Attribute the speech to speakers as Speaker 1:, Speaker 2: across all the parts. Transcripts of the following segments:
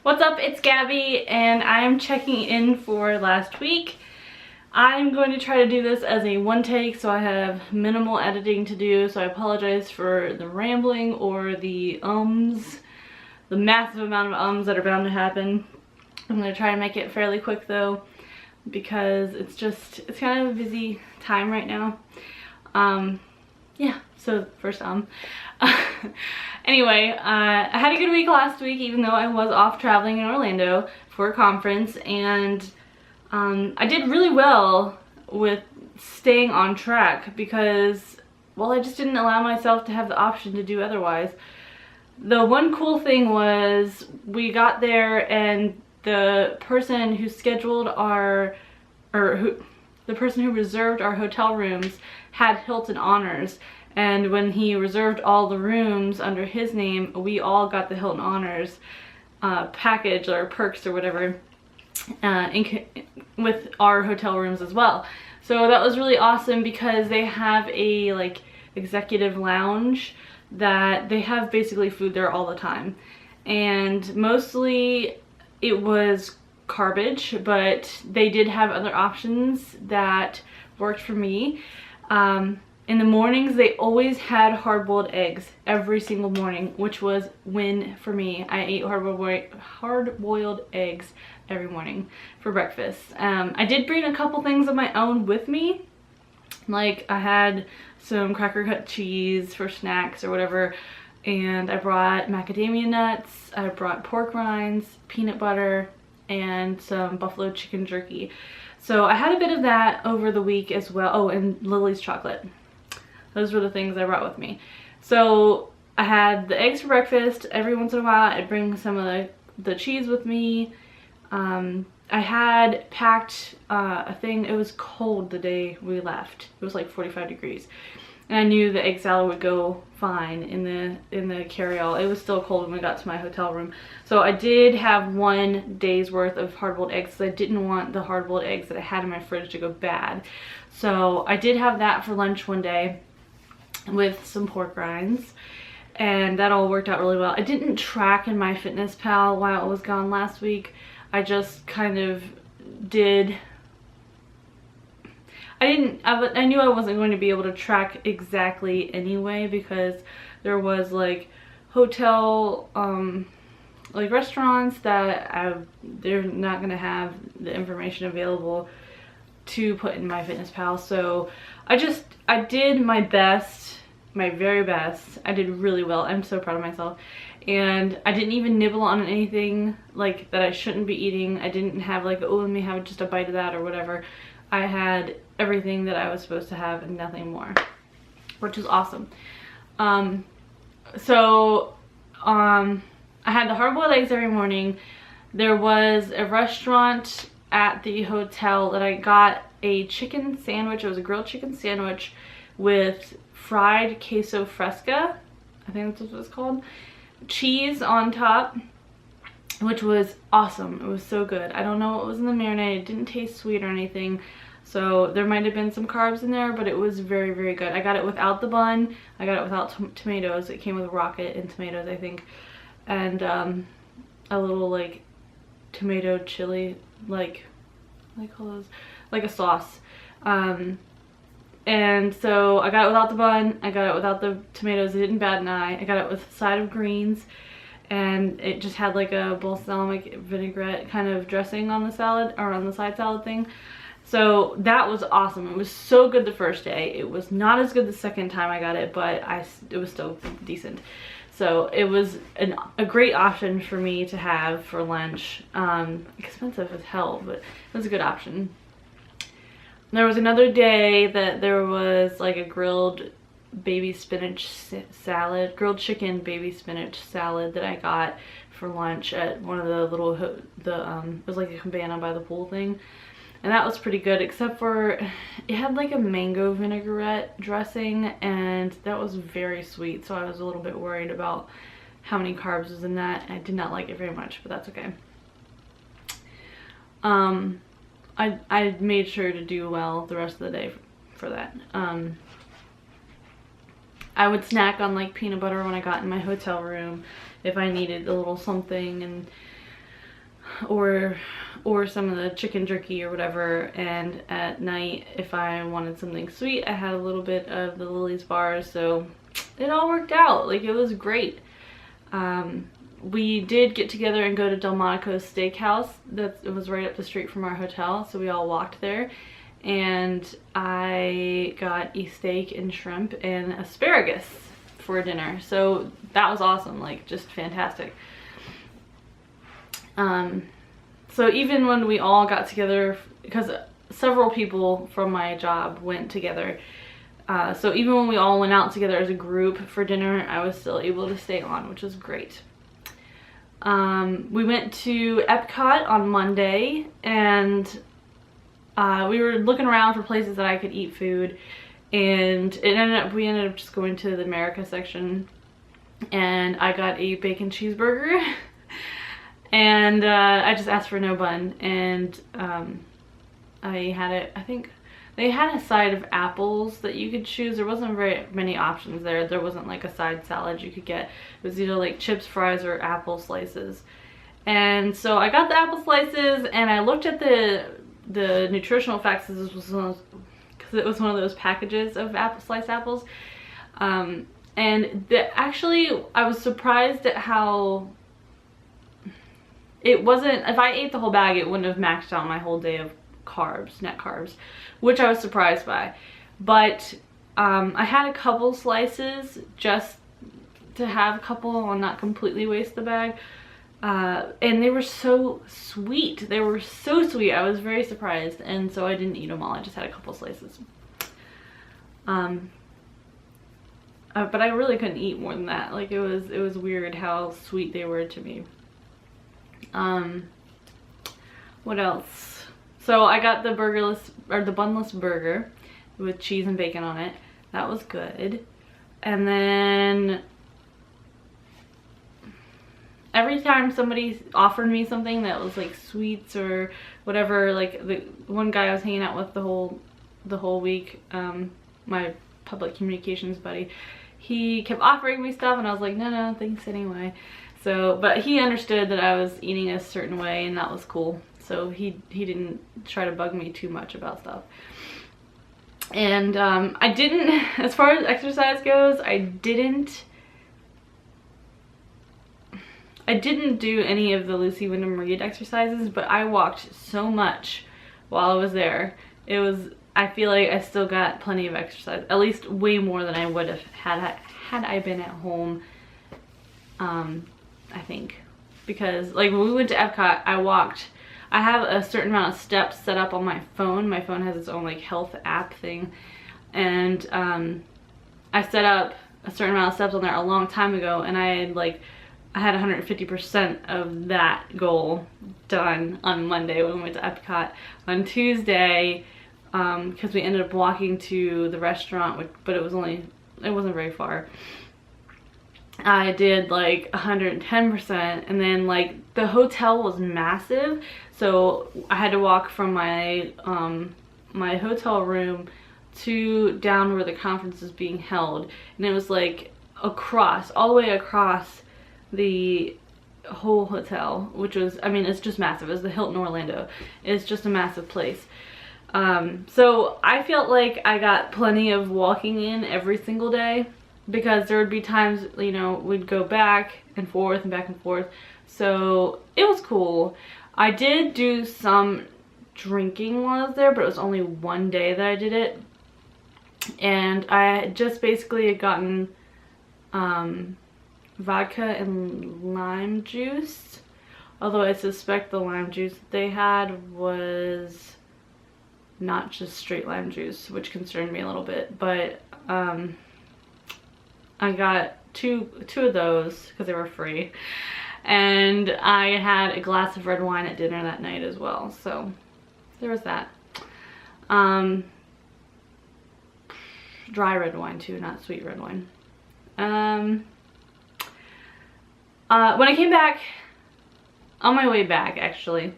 Speaker 1: What's up? It's Gabby and I'm checking in for last week. I'm going to try to do this as a one take so I have minimal editing to do, so I apologize for the rambling or the the massive amount of ums that are bound to happen. I'm going to try and make it fairly quick though, because it's kind of a busy time right now. Yeah, so first Anyway, I had a good week last week, even though I was off traveling in Orlando for a conference, and I did really well with staying on track because, well, I just didn't allow myself to have the option to do otherwise. The one cool thing was we got there and the person who scheduled the person who reserved our hotel rooms had Hilton Honors. And when he reserved all the rooms under his name, we all got the Hilton Honors package or perks or whatever with our hotel rooms as well. So that was really awesome because they have a like executive lounge that they have basically food there all the time. And mostly it was garbage, but they did have other options that worked for me. In the mornings, they always had hard-boiled eggs every single morning, which was win for me. I ate hard-boiled eggs every morning for breakfast. I did bring a couple things of my own with me. Like I had some cracker cut cheese for snacks or whatever, and I brought macadamia nuts, I brought pork rinds, peanut butter, and some buffalo chicken jerky. So I had a bit of that over the week as well. Oh, and Lily's chocolate. Those were the things I brought with me. So I had the eggs for breakfast. Every once in a while I'd bring some of the cheese with me. I had packed a thing. It was cold the day we left. It was like 45 degrees. And I knew the egg salad would go fine in the carry-all. It was still cold when we got to my hotel room. So I did have 1 day's worth of hard-boiled eggs because I didn't want the hard-boiled eggs that I had in my fridge to go bad. So I did have that for lunch one day with some pork rinds, and that all worked out really well. I didn't track in MyFitnessPal while I was gone last week. I just kind of did. I knew I wasn't going to be able to track exactly anyway, because there was like hotel like restaurants that they're not going to have the information available to put in MyFitnessPal. So I did my best, my very best. I did really well. I'm so proud of myself. And I didn't even nibble on anything like that I shouldn't be eating. I didn't have like, oh, let me have just a bite of that or whatever. I had everything that I was supposed to have and nothing more, which is awesome. I had the hard-boiled eggs every morning. There was a restaurant at the hotel that I got a chicken sandwich. It was a grilled chicken sandwich with fried queso fresca, I think that's what it's called, cheese on top, which was awesome. It was so good. I don't know what was in the marinade. It didn't taste sweet or anything, so there might have been some carbs in there, but it was very, very good. I got it without the bun. I got it without tomatoes. It came with rocket and tomatoes, I think, and a little like tomato chili, like what do you call those? Like a sauce. And so I got it without the bun. I got it without the tomatoes. It didn't bat an eye. I got it with a side of greens, and it just had like a balsamic vinaigrette kind of dressing on the salad, or on the side salad thing. So that was awesome. It was so good the first day. It was not as good the second time I got it, but it was still decent. So it was a great option for me to have for lunch. Expensive as hell, but it was a good option. There was another day that there was like a grilled baby spinach salad, grilled chicken baby spinach salad that I got for lunch at one of the little, it was like a cabana by the pool thing. And that was pretty good, except for it had like a mango vinaigrette dressing, and that was very sweet. So I was a little bit worried about how many carbs was in that. I did not like it very much, but that's okay. I made sure to do well the rest of the day for that. I would snack on like peanut butter when I got in my hotel room if I needed a little something, and or some of the chicken jerky or whatever, and at night if I wanted something sweet I had a little bit of the Lily's bars, so it all worked out. Like, it was great. We did get together and go to Delmonico's Steakhouse. It was right up the street from our hotel, so we all walked there, and I got a steak and shrimp and asparagus for dinner, so that was awesome, like just fantastic. So even when we all got together, because several people from my job went together, so even when we all went out together as a group for dinner, I was still able to stay on, which was great. We went to Epcot on Monday, and we were looking around for places that I could eat food, and we ended up just going to the America section, and I got a bacon cheeseburger. And I just asked for no bun, and I had it, I think they had a side of apples that you could choose. There wasn't very many options there. There wasn't like a side salad you could get. It was either like chips, fries, or apple slices. And so I got the apple slices, and I looked at the nutritional facts, because it was one of those packages of sliced apples. And actually I was surprised at how it wasn't, if I ate the whole bag, it wouldn't have maxed out my whole day of carbs, net carbs, which I was surprised by. But I had a couple slices just to have a couple and not completely waste the bag. And they were so sweet. They were so sweet. I was very surprised, and so I didn't eat them all. I just had a couple slices. But I really couldn't eat more than that. Like, it was weird how sweet they were to me. What else? So I got the the bunless burger with cheese and bacon on it. That was good. And then every time somebody offered me something that was like sweets or whatever, like the one guy I was hanging out with the whole week, my public communications buddy, he kept offering me stuff, and I was like, no, thanks anyway. So, but he understood that I was eating a certain way, and that was cool. So he didn't try to bug me too much about stuff. And I didn't, as far as exercise goes, I didn't do any of the Lucy Wyndham Reed exercises, but I walked so much while I was there. I feel like I still got plenty of exercise, at least way more than I would have had I been at home. I think, because like when we went to Epcot, I have a certain amount of steps set up on my phone. My phone has its own like health app thing, and I set up a certain amount of steps on there a long time ago, and I had 150% of that goal done on Monday when we went to Epcot. On Tuesday, because we ended up walking to the restaurant, but it wasn't very far, I did like 110%, and then like the hotel was massive, so I had to walk from my my hotel room to down where the conference is being held, and it was like all the way across the whole hotel, which was, I mean, it's just massive. It's the Hilton Orlando. It's just a massive place. So I felt like I got plenty of walking in every single day, because there would be times, you know, we'd go back and forth and back and forth. So it was cool. I did do some drinking while I was there, but it was only one day that I did it. And I just basically had gotten vodka and lime juice. Although I suspect the lime juice that they had was not just straight lime juice, which concerned me a little bit. But I got two of those because they were free, and I had a glass of red wine at dinner that night as well, so there was that. Dry red wine too, not sweet red wine. When I came back, on my way back actually,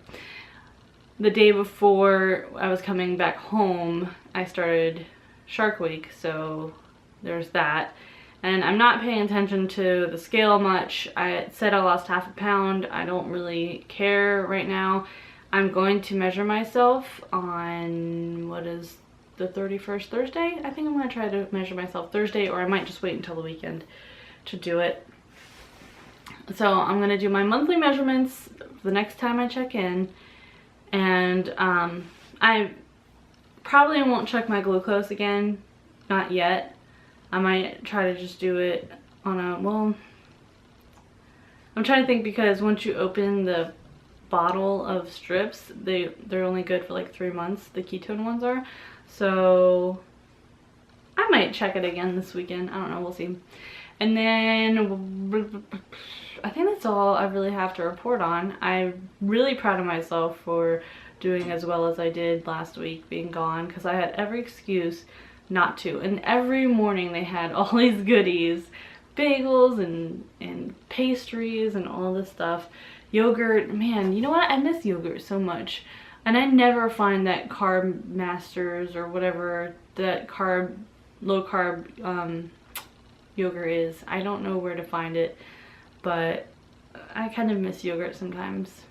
Speaker 1: the day before I was coming back home, I started Shark Week, so there's that. and I'm not paying attention to the scale much. I said I lost half a pound. I don't really care right now. I'm going to measure myself on, what is the 31st, Thursday? I think I'm going to try to measure myself Thursday, or I might just wait until the weekend to do it. So I'm going to do my monthly measurements the next time I check in, and I probably won't check my glucose again, not yet. I might try to just do it on a, well, I'm trying to think, because once you open the bottle of strips, they're only good for like 3 months, the ketone ones are. So I might check it again this weekend. I don't know, we'll see. And then I think that's all I really have to report on. I'm really proud of myself for doing as well as I did last week, being gone, because I had every excuse not to. And every morning they had all these goodies, bagels and pastries and all this stuff. Yogurt, man, you know what? I miss yogurt so much. And I never find that Carb Masters or whatever that low carb yogurt is. I don't know where to find it, but I kind of miss yogurt sometimes.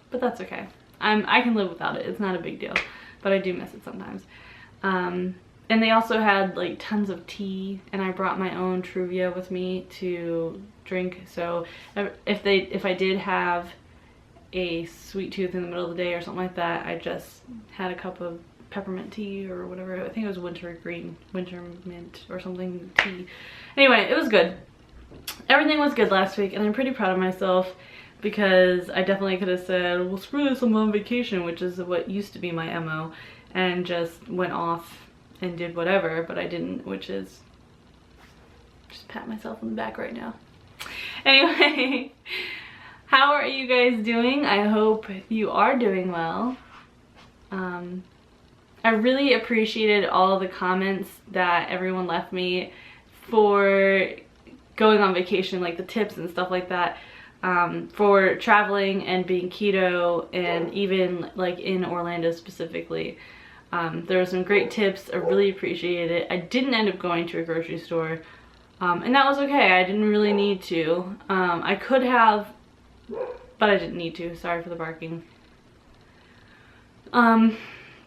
Speaker 1: But that's okay. I can live without it. It's not a big deal, but I do miss it sometimes. And they also had like tons of tea, and I brought my own Truvia with me to drink. So if I did have a sweet tooth in the middle of the day or something like that, I just had a cup of peppermint tea or whatever. I think it was winter mint or something tea. Anyway, it was good. Everything was good last week, and I'm pretty proud of myself, because I definitely could have said, well, screw this, I'm on vacation, which is what used to be my MO, and just went off and did whatever, but I didn't, which is just pat myself on the back right now. Anyway, how are you guys doing? I hope you are doing well. I really appreciated all the comments that everyone left me for going on vacation, like the tips and stuff like that, for traveling and being keto, and even like in Orlando specifically. There were some great tips. I really appreciated it. I didn't end up going to a grocery store, and that was okay. I didn't really need to. I could have, but I didn't need to. Sorry for the barking.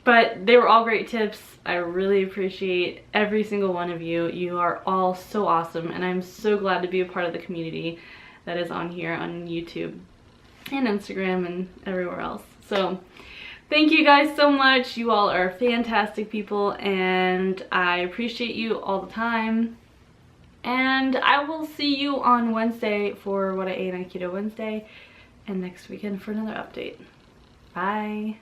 Speaker 1: But they were all great tips. I really appreciate every single one of you. You are all so awesome, and I'm so glad to be a part of the community that is on here on YouTube and Instagram and everywhere else. So thank you guys so much. You all are fantastic people, and I appreciate you all the time. And I will see you on Wednesday for what I ate on Keto Wednesday, and next weekend for another update. Bye.